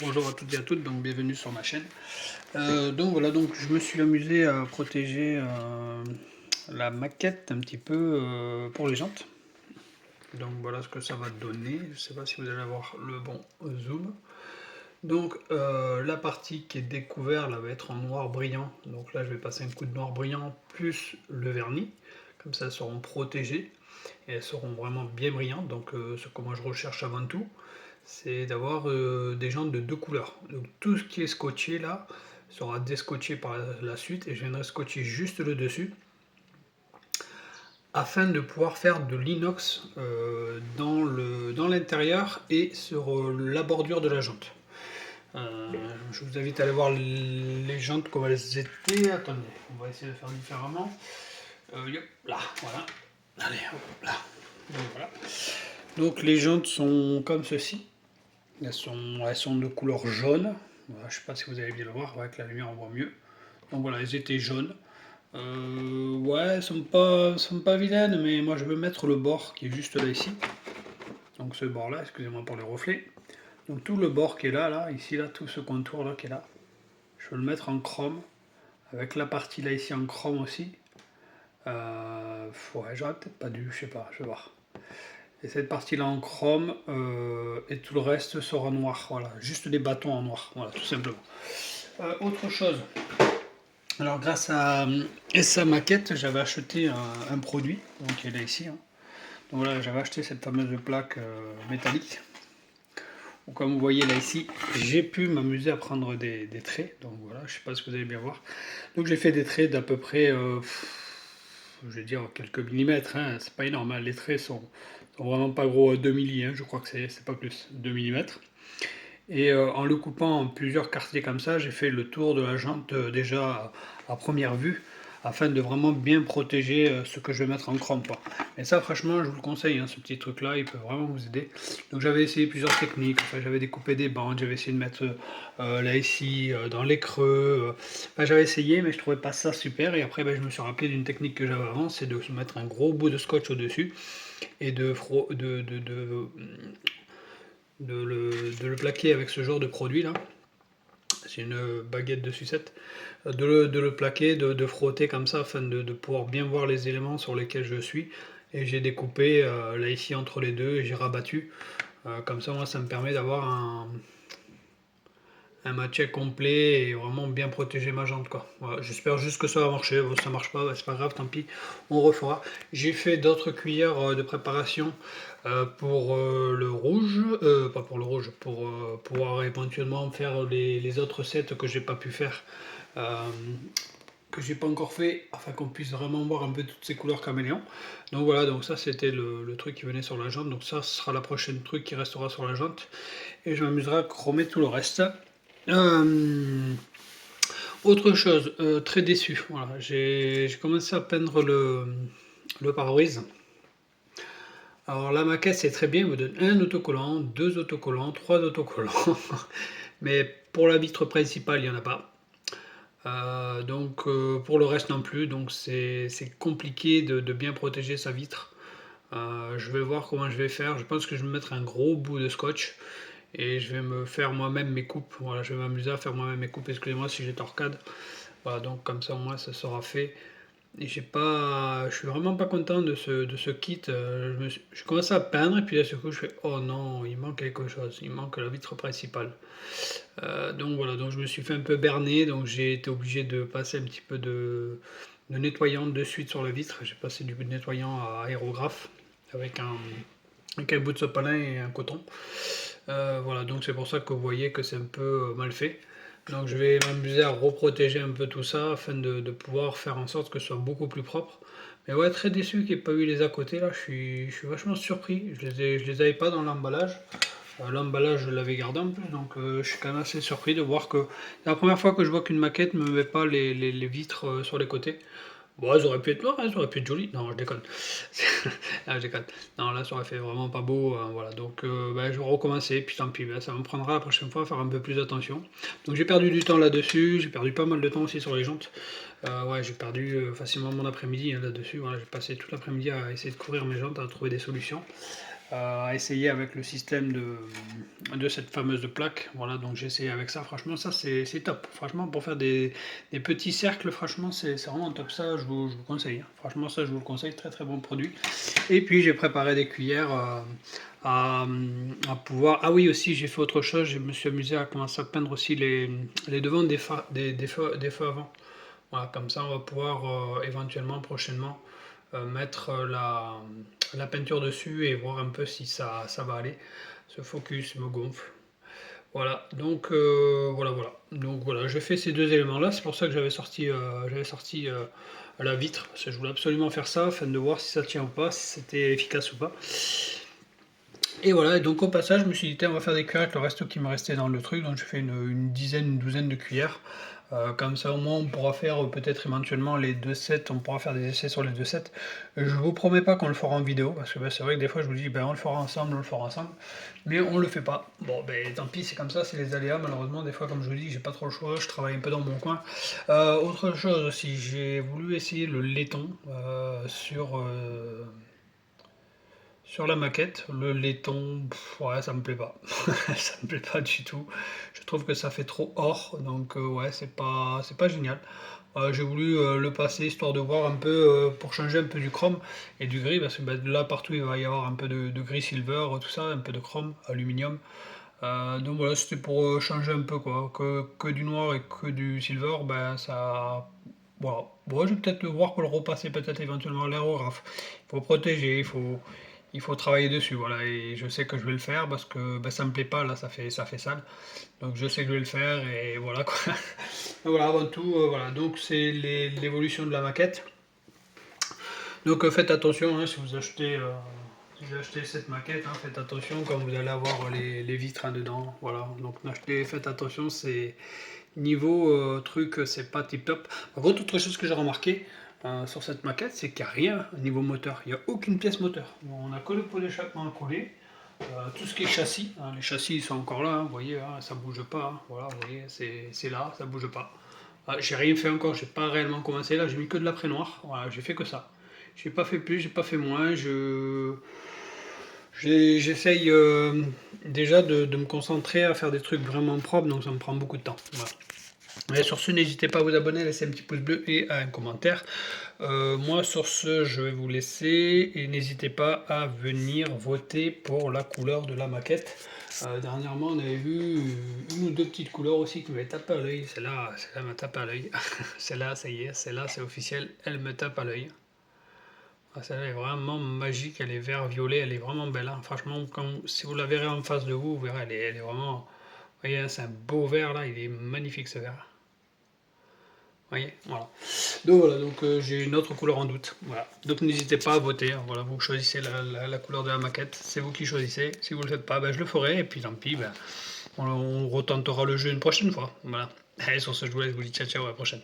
Bonjour à toutes et à toutes, donc bienvenue sur ma chaîne. Donc voilà, donc je me suis amusé à protéger la maquette un petit peu pour les jantes. Donc voilà ce que ça va donner. Je ne sais pas si vous allez avoir le bon zoom. Donc la partie qui est découverte là va être en noir brillant. Donc là je vais passer un coup de noir brillant plus le vernis. Comme ça elles seront protégées et elles seront vraiment bien brillantes. Donc ce que moi je recherche avant tout, c'est d'avoir des jantes de deux couleurs. Donc tout ce qui est scotché là sera déscotché par la suite et je viendrai scotcher juste le dessus afin de pouvoir faire de l'inox dans l'intérieur et sur la bordure de la jante. Je vous invite à aller voir les jantes comment elles étaient. Attendez, on va essayer de faire différemment. Yop, là, voilà. Allez, hop, là. Donc voilà. Donc les jantes sont comme ceci. Elles sont de couleur jaune. Voilà, je ne sais pas si vous allez bien le voir, avec la lumière on voit mieux. Donc voilà, elles étaient jaunes. Ouais, elles sont pas vilaines, mais moi je veux mettre le bord qui est juste là ici. Donc ce bord là, excusez-moi pour les reflets. Donc tout le bord qui est là, ici, là, tout ce contour là qui est là, je veux le mettre en chrome, avec la partie là ici en chrome aussi. Ouais, j'aurais peut-être pas dû, je sais pas, je vais voir. Et cette partie là en chrome, et tout le reste sera noir, voilà, juste des bâtons en noir, voilà, tout simplement. Autre chose, alors grâce à SA Maquette, j'avais acheté un produit, donc il est là ici, hein. Donc voilà, j'avais acheté cette fameuse plaque métallique. Donc, comme vous voyez là ici, j'ai pu m'amuser à prendre des traits, donc voilà, je sais pas si vous allez bien voir. Donc j'ai fait des traits d'à peu près, je vais dire quelques millimètres, hein, c'est pas énorme, hein. Les traits sont vraiment pas gros, 2 milli, hein, je crois que c'est pas plus, 2 millimètres. Et en le coupant en plusieurs quartiers comme ça, j'ai fait le tour de la jante déjà à première vue, afin de vraiment bien protéger ce que je vais mettre en chrome, quoi. Et ça, franchement, je vous le conseille, hein, ce petit truc-là, il peut vraiment vous aider. Donc j'avais essayé plusieurs techniques, enfin, j'avais découpé des bandes, j'avais essayé de mettre là ici, dans les creux. Enfin, j'avais essayé, mais je trouvais pas ça super. Et après, ben, je me suis rappelé d'une technique que j'avais avant, c'est de se mettre un gros bout de scotch au-dessus et de le plaquer avec ce genre de produit là. C'est une baguette de sucette. De le plaquer, de frotter comme ça afin de pouvoir bien voir les éléments sur lesquels je suis. Et j'ai découpé là ici entre les deux et j'ai rabattu. Comme ça, moi, ça me permet d'avoir un match complet et vraiment bien protéger ma jante, quoi. Voilà, j'espère juste que ça va marcher. Bon, ça marche pas, bah, c'est pas grave, tant pis, on refera. J'ai fait d'autres cuillères de préparation pour le rouge, pas pour le rouge, pour pouvoir éventuellement faire les autres sets que j'ai pas pu faire, euh, que j'ai pas encore fait, afin qu'on puisse vraiment voir un peu toutes ces couleurs caméléons. Donc voilà, donc ça c'était le truc qui venait sur la jante, donc ça sera la prochaine truc qui restera sur la jante, et je m'amuserai à chromer tout le reste. Autre chose, très déçu. Voilà, j'ai commencé à peindre le pare-brise. Alors la maquette c'est très bien, il vous donne un autocollant, deux autocollants, trois autocollants, mais pour la vitre principale il n'y en a pas. Donc pour le reste non plus, donc c'est compliqué de bien protéger sa vitre. Je vais voir comment je vais faire. Je pense que je vais me mettre un gros bout de scotch et je vais me faire moi-même mes coupes. Voilà, je vais m'amuser à faire moi-même mes coupes. Excusez-moi si j'ai torcade. Voilà, donc comme ça au moins ça sera fait. Et je suis vraiment pas content de ce kit. Je commence à peindre et puis là, ce coup, je fais oh non, il manque quelque chose. Il manque la vitre principale. Donc voilà, donc je me suis fait un peu berner. Donc j'ai été obligé de passer un petit peu de nettoyant de suite sur la vitre. J'ai passé du nettoyant à aérographe avec un bout de sopalin et un coton. Voilà, donc c'est pour ça que vous voyez que c'est un peu mal fait. Donc je vais m'amuser à reprotéger un peu tout ça afin de pouvoir faire en sorte que ce soit beaucoup plus propre. Mais ouais, très déçu qu'il n'y ait pas eu les à côté là, je suis vachement surpris. Je les avais pas dans l'emballage. L'emballage je l'avais gardé en plus, donc je suis quand même assez surpris de voir que c'est la première fois que je vois qu'une maquette ne me met pas les vitres sur les côtés. Bon, elles auraient pu être noires, elles auraient pu être jolies. Non, je déconne. Ah, je déconne. Non, là, ça aurait fait vraiment pas beau. Voilà, donc je vais recommencer. Puis tant pis, ça me prendra la prochaine fois à faire un peu plus attention. Donc j'ai perdu du temps là-dessus. J'ai perdu pas mal de temps aussi sur les jantes. Ouais, j'ai perdu facilement mon après-midi, hein, là-dessus. Voilà, j'ai passé toute l'après-midi à essayer de couvrir mes jantes, à trouver des solutions. à essayer avec le système de cette fameuse plaque. Voilà, donc j'ai essayé avec ça. Franchement, ça c'est top. Franchement, pour faire des petits cercles, franchement, c'est vraiment top. Ça, je vous conseille, hein. Franchement, ça, je vous le conseille. Très très bon produit. Et puis, j'ai préparé des cuillères à, à pouvoir. Ah oui, aussi, j'ai fait autre chose. Je me suis amusé à commencer à peindre aussi les devants des feux avant. Voilà, comme ça, on va pouvoir éventuellement prochainement mettre la peinture dessus et voir un peu si ça va aller. Ce focus me gonfle. Voilà, donc voilà. Donc voilà, j'ai fait ces deux éléments-là. C'est pour ça que j'avais sorti la vitre. Parce que je voulais absolument faire ça afin de voir si ça tient ou pas, si c'était efficace ou pas. Et voilà, et donc au passage, je me suis dit, tiens, on va faire des cuillères avec le reste qui me restait dans le truc. Donc j'ai fait une douzaine de cuillères. Comme ça, au moins, on pourra faire peut-être éventuellement les deux sets. On pourra faire des essais sur les deux sets. Je vous promets pas qu'on le fera en vidéo. Parce que c'est vrai que des fois, je vous dis, ben, on le fera ensemble. Mais on le fait pas. Bon, ben tant pis, c'est comme ça, c'est les aléas. Malheureusement, des fois, comme je vous dis, j'ai pas trop le choix. Je travaille un peu dans mon coin. Autre chose aussi, j'ai voulu essayer le laiton sur la maquette. Le laiton, ouais, ça me plaît pas. Ça me plaît pas du tout. Je trouve que ça fait trop or, donc ouais, c'est pas génial. J'ai voulu le passer histoire de voir un peu pour changer un peu du chrome et du gris parce que ben, là partout il va y avoir un peu de gris silver, tout ça, un peu de chrome, aluminium. Donc voilà, c'était pour changer un peu quoi, que du noir et que du silver, ben ça. Voilà. Bon, je vais peut-être le voir pour le repasser peut-être éventuellement à l'aérographe. Il faut protéger, il faut travailler dessus, voilà. Et je sais que je vais le faire parce que ben, ça me plaît pas, là, ça fait sale. Donc je sais que je vais le faire et voilà quoi. Donc voilà, avant tout, voilà. Donc c'est l'évolution de la maquette. Donc faites attention hein, si vous achetez cette maquette, hein, faites attention quand vous allez avoir les vitres hein, dedans. Voilà, donc faites attention, c'est niveau truc, c'est pas tip top. Par contre, autre chose que j'ai remarqué sur cette maquette, c'est qu'il n'y a rien au niveau moteur. Il n'y a aucune pièce moteur. Bon, on a que le pot d'échappement à coller. Tout ce qui est châssis, hein, les châssis ils sont encore là, hein, vous voyez, hein, ça bouge pas. Hein, voilà, vous voyez, c'est là, ça bouge pas. J'ai rien fait encore, j'ai pas réellement commencé là, j'ai mis que de l'après noir. Voilà, j'ai fait que ça. J'ai pas fait plus, j'ai pas fait moins. J'essaye déjà de me concentrer à faire des trucs vraiment propres, donc ça me prend beaucoup de temps. Voilà. Et sur ce, n'hésitez pas à vous abonner, à laisser un petit pouce bleu et à un commentaire. Moi, sur ce, je vais vous laisser et n'hésitez pas à venir voter pour la couleur de la maquette. Dernièrement, on avait vu une ou deux petites couleurs aussi qui m'avaient tapé à l'œil. Celle-là me tape à l'œil. Celle-là, ça y est, celle-là, c'est officiel, elle me tape à l'œil. Ah, celle-là est vraiment magique, elle est vert-violet, elle est vraiment belle. Hein. Franchement, si vous la verrez en face de vous, vous verrez, elle est vraiment. Vous voyez, c'est un beau vert là, il est magnifique ce vert. Vous voyez, voilà. Donc voilà, donc j'ai une autre couleur en doute. Voilà. Donc n'hésitez pas à voter. Hein. Voilà, vous choisissez la couleur de la maquette. C'est vous qui choisissez. Si vous ne le faites pas, ben, je le ferai. Et puis tant pis, ben, on retentera le jeu une prochaine fois. Voilà. Allez, sur ce, je vous laisse, je vous dis ciao ciao, à la prochaine.